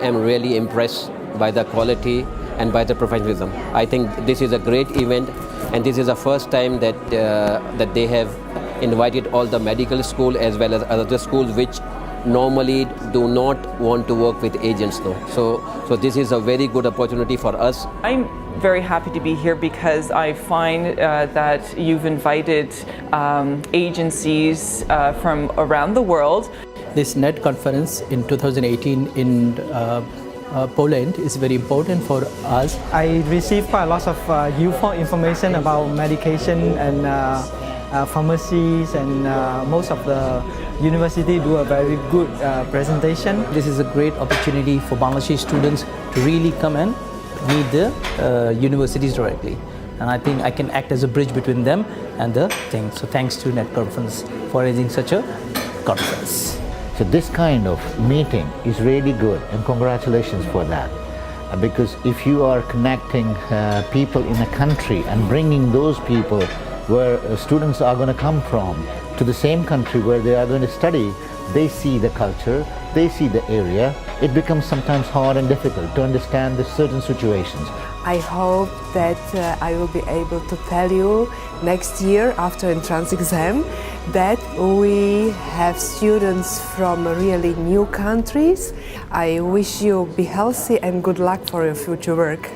am really impressed by the quality and by the professionalism. I think this is a great event, and this is the first time that that they have invited all the medical school as well as other schools which normally do not want to work with agents though. So this is a very good opportunity for us. I'm very happy to be here because I find that you've invited agencies from around the world. This NET conference in 2018 in Poland is very important for us. I received quite a lot of useful information about medication and pharmacies, and most of the university do a very good presentation. This is a great opportunity for Bangladeshi students to really come and meet the universities directly. And I think I can act as a bridge between them and the thing. So thanks to NET Conference for arranging such a conference. So this kind of meeting is really good, and congratulations for that. Because if you are connecting people in a country and bringing those people where students are going to come from to the same country where they are going to study, they see the culture, they see the area. It becomes sometimes hard and difficult to understand the certain situations. I hope that I will be able to tell you next year after entrance exam that we have students from really new countries. I wish you be healthy and good luck for your future work.